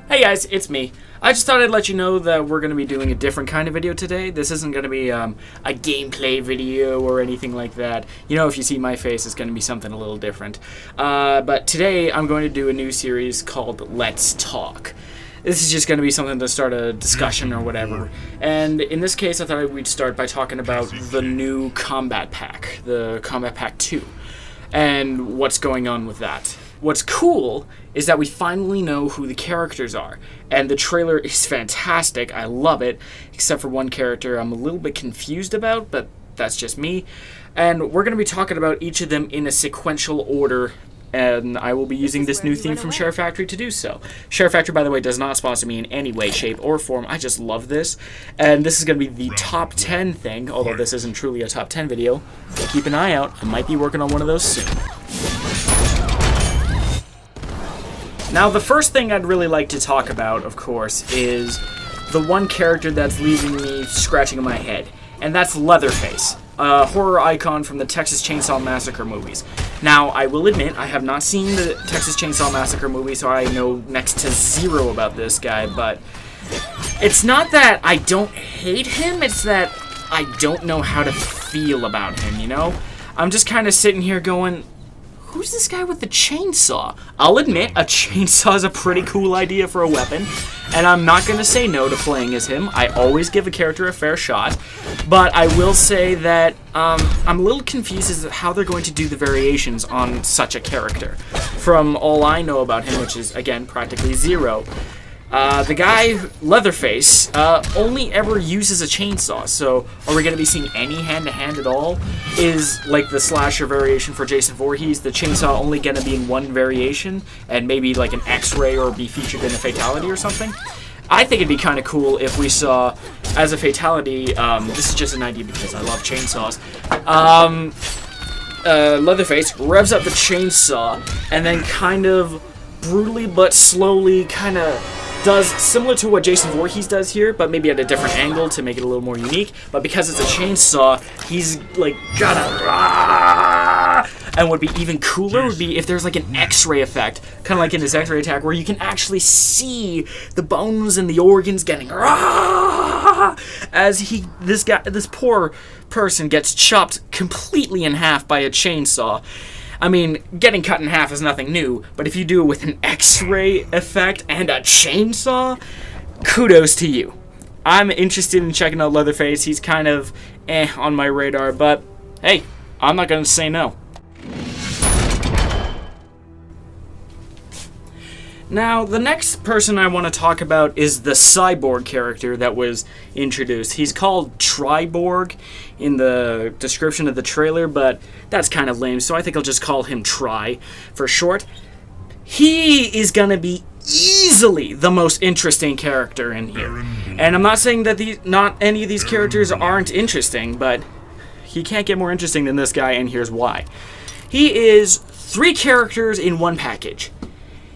Hey guys, it's me. I just thought I'd let you know that we're going to be doing a different kind of video today. This isn't going to be a gameplay video or anything like that. You know, if you see my face, it's going to be something a little different. But today, I'm going to do a new series called Let's Talk. This is just going to be something to start a discussion or whatever. And in this case, I thought we'd start by talking about the new Kombat pack, the Kombat Pack 2, and what's going on with that. What's cool is that we finally know who the characters are, and the trailer is fantastic. I love it, except for one character I'm a little bit confused about, but that's just me. And we're going to be talking about each of them in a sequential order, and I will be using this new theme from SHAREfactory to do so. SHAREfactory, by the way, does not sponsor me in any way, shape, or form. I just love this, and this is going to be the top 10 thing, although this isn't truly a top 10 video. But keep an eye out. I might be working on one of those soon. Now, the first thing I'd really like to talk about, of course, is the one character that's leaving me scratching in my head, and that's Leatherface, a horror icon from the Texas Chainsaw Massacre movies. Now, I will admit, I have not seen the Texas Chainsaw Massacre movie, so I know next to zero about this guy, but it's not that I don't hate him, it's that I don't know how to feel about him, you know? I'm just kind of sitting here going, who's this guy with the chainsaw? I'll admit, a chainsaw is a pretty cool idea for a weapon, and I'm not going to say no to playing as him. I always give a character a fair shot, but I will say that I'm a little confused as to how they're going to do the variations on such a character. From all I know about him, which is, again, practically zero, the guy, Leatherface, only ever uses a chainsaw, so are we going to be seeing any hand-to-hand at all? Is, like the slasher variation for Jason Voorhees, the chainsaw only going to be in one variation, and maybe like an X-ray or be featured in a fatality or something? I think it'd be kind of cool if we saw, as a fatality, this is just an idea because I love chainsaws, Leatherface revs up the chainsaw, and then kind of brutally but slowly kind of does similar to what Jason Voorhees does here, but maybe at a different angle to make it a little more unique. But because it's a chainsaw, he's like and what would be even cooler would be if there's like an X-ray effect, kind of like in his X-ray attack, where you can actually see the bones and the organs getting as this poor person gets chopped completely in half by a chainsaw. I mean, getting cut in half is nothing new, but if you do it with an X-ray effect and a chainsaw, kudos to you. I'm interested in checking out Leatherface. He's kind of on my radar, but hey, I'm not going to say no. Now, the next person I want to talk about is the cyborg character that was introduced. He's called Triborg in the description of the trailer, but that's kind of lame, so I think I'll just call him Tri for short. He is going to be easily the most interesting character in here. And I'm not saying that not any of these characters aren't interesting, but he can't get more interesting than this guy, and here's why. He is 3 characters in one package.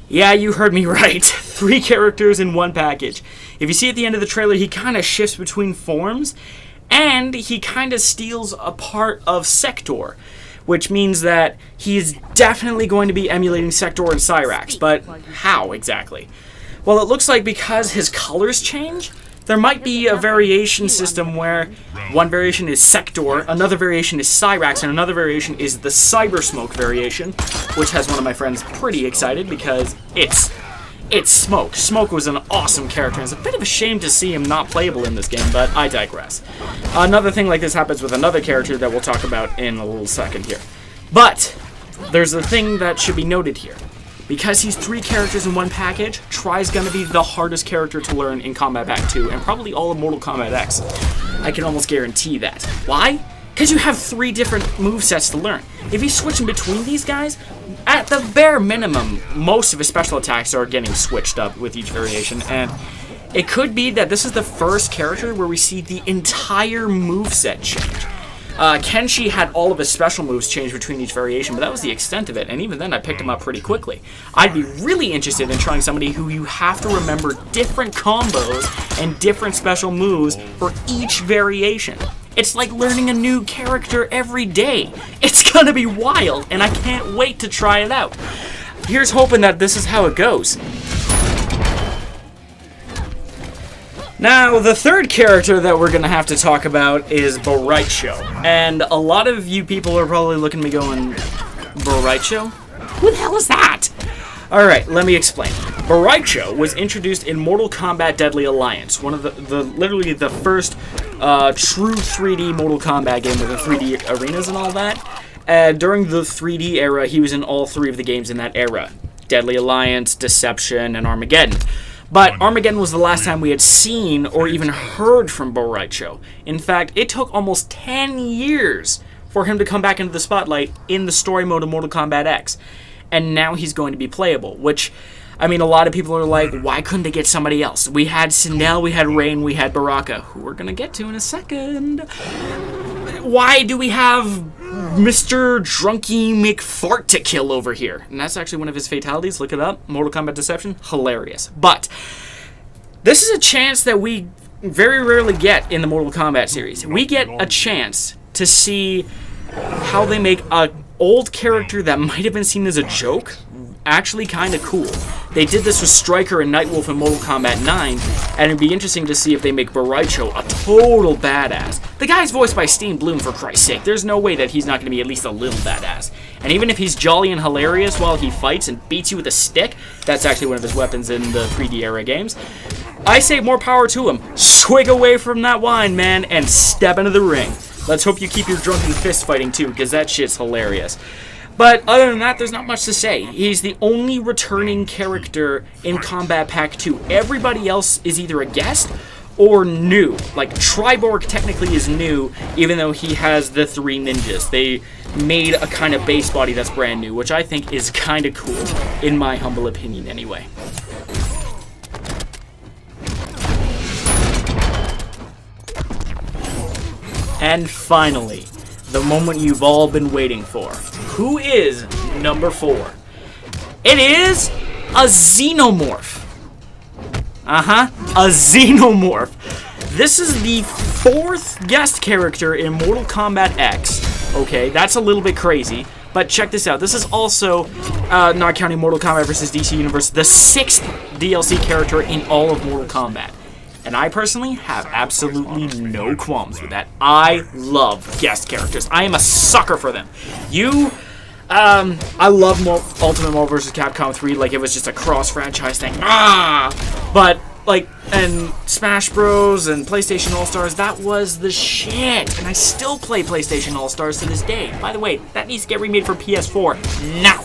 Yeah, you heard me right. 3 characters in one package. If you see at the end of the trailer, he kind of shifts between forms, and he kind of steals a part of Sector, which means that he's definitely going to be emulating Sector and Cyrax. But how exactly? Well, it looks like because his colors change, there might be a variation system where one variation is Sector, another variation is Cyrax, and another variation is the Cyber Smoke variation, which has one of my friends pretty excited because it's Smoke. Smoke was an awesome character, and it's a bit of a shame to see him not playable in this game, but I digress. Another thing like this happens with another character that we'll talk about in a little second here. But there's a thing that should be noted here. Because he's 3 characters in one package, Tri's gonna be the hardest character to learn in Kombat Pack 2, and probably all of Mortal Kombat X. I can almost guarantee that. Why? Because you have 3 different movesets to learn. If he's switching between these guys, at the bare minimum, most of his special attacks are getting switched up with each variation, and it could be that this is the first character where we see the entire moveset change. Kenshi had all of his special moves change between each variation, but that was the extent of it, and even then I picked him up pretty quickly. I'd be really interested in trying somebody who you have to remember different combos and different special moves for each variation. It's like learning a new character every day. It's gonna be wild, and I can't wait to try it out. Here's hoping that this is how it goes. Now, the third character that we're going to have to talk about is Boraicho. And a lot of you people are probably looking at me going, Boraicho? Who the hell is that? Alright, let me explain. Boraicho was introduced in Mortal Kombat Deadly Alliance, one of the literally the first true 3D Mortal Kombat game with the 3D arenas and all that. During the 3D era, he was in all three of the games in that era. Deadly Alliance, Deception, and Armageddon. But Armageddon was the last time we had seen or even heard from Boraicho. In fact, it took almost 10 years for him to come back into the spotlight in the story mode of Mortal Kombat X. And now he's going to be playable, which, I mean, a lot of people are like, why couldn't they get somebody else? We had Sindel, we had Rain, we had Baraka, who we're going to get to in a second. Why do we have Mr. Drunky McFart to kill over here? And that's actually one of his fatalities. Look it up. Mortal Kombat Deception. Hilarious. But this is a chance that we very rarely get in the Mortal Kombat series. We get a chance to see how they make a old character that might have been seen as a joke actually kind of cool. They did this with Stryker and Nightwolf in Mortal Kombat 9, and it'd be interesting to see if they make Boraicho a total badass. The guy's voiced by Steen Bloom, for Christ's sake. There's no way that he's not going to be at least a little badass. And even if he's jolly and hilarious while he fights and beats you with a stick, that's actually one of his weapons in the 3D era games, I say more power to him. Swig away from that wine, man, and step into the ring. Let's hope you keep your drunken fist fighting too, because that shit's hilarious. But other than that, there's not much to say. He's the only returning character in Kombat Pack 2. Everybody else is either a guest or new. Like, Triborg technically is new, even though he has the three ninjas. They made a kind of base body that's brand new, which I think is kind of cool, in my humble opinion anyway. And finally, the moment you've all been waiting for. Who is number 4? It is a Xenomorph. A Xenomorph. This is the 4th guest character in Mortal Kombat X. Okay, that's a little bit crazy, but check this out. This is also, not counting Mortal Kombat vs. DC Universe, the 6th DLC character in all of Mortal Kombat. And I personally have absolutely no qualms with that. I love guest characters. I am a sucker for them. I love Ultimate Marvel vs. Capcom 3 like it was just a cross-franchise thing. But, like, and Smash Bros. And PlayStation All-Stars, that was the shit. And I still play PlayStation All-Stars to this day. By the way, that needs to get remade for PS4 now.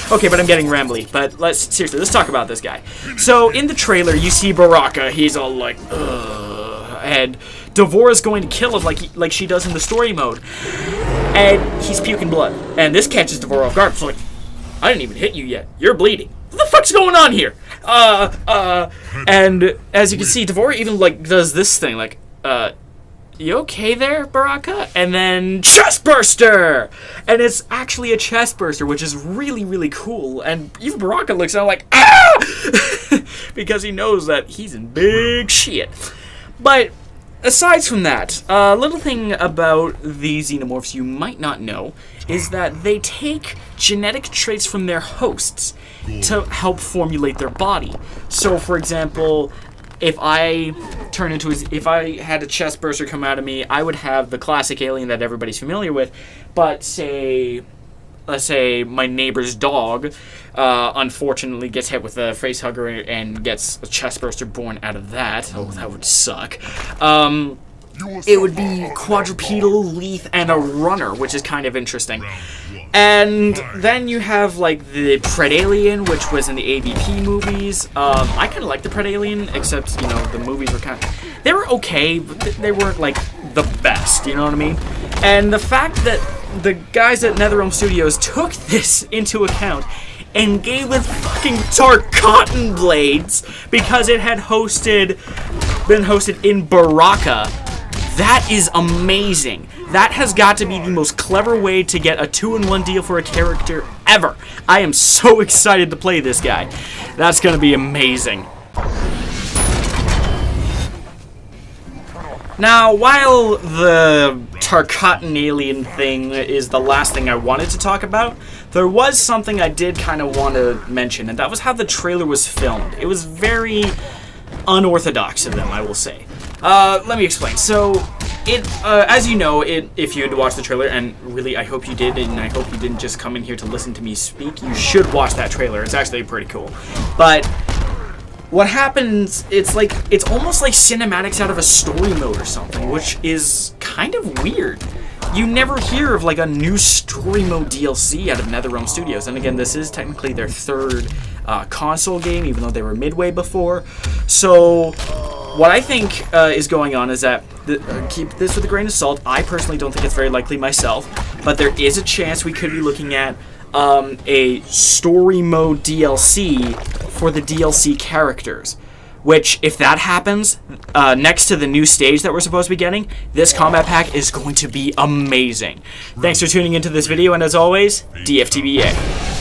Okay, but I'm getting rambly. But seriously, let's talk about this guy. So, in the trailer, you see Baraka. He's all like, ugh. And Devora's going to kill him like she does in the story mode. And he's puking blood. And this catches Devora off guard. It's like, I didn't even hit you yet. You're bleeding. What the fuck's going on here? And as you can see, Devora even, like, does this thing. Like, you okay there, Baraka? And then, chest burster! And it's actually a chest burster, which is really, really cool. And even Baraka looks out like, ah! Because he knows that he's in big shit. But aside from that, a little thing about the Xenomorphs you might not know is that they take genetic traits from their hosts to help formulate their body. So, for example, if I had a chest burster come out of me, I would have the classic alien that everybody's familiar with, but let's say my neighbor's dog unfortunately gets hit with a face hugger and gets a chest burster born out of that. Oh, that would suck. It would be quadrupedal, Leaf, and a runner, which is kind of interesting. And then you have, like, the Predalien, which was in the AVP movies. I kind of like the Predalien, except, you know, the movies were kind of... They were okay, but they weren't, like, the best, you know what I mean? And the fact that the guys at NetherRealm Studios took this into account and gave it fucking Tarkatan blades because it had been hosted in Baraka. That is amazing. That has got to be the most clever way to get a 2-in-1 deal for a character ever. I am so excited to play this guy. That's going to be amazing. Now, while the Tarkatan alien thing is the last thing I wanted to talk about, there was something I did kind of want to mention, and that was how the trailer was filmed. It was very unorthodox of them, I will say. Let me explain. So, as you know, if you had watched the trailer, and really I hope you did, and I hope you didn't just come in here to listen to me speak, you should watch that trailer. It's actually pretty cool. But what happens, it's almost like cinematics out of a story mode or something, which is kind of weird. You never hear of like a new story mode DLC out of NetherRealm Studios, and again, this is technically their third console game, even though they were Midway before. So what I think is going on is that, keep this with a grain of salt, I personally don't think it's very likely myself, but there is a chance we could be looking at a story mode DLC for the DLC characters. Which, if that happens, next to the new stage that we're supposed to be getting, this combat pack is going to be amazing. Thanks for tuning into this video, and as always, DFTBA.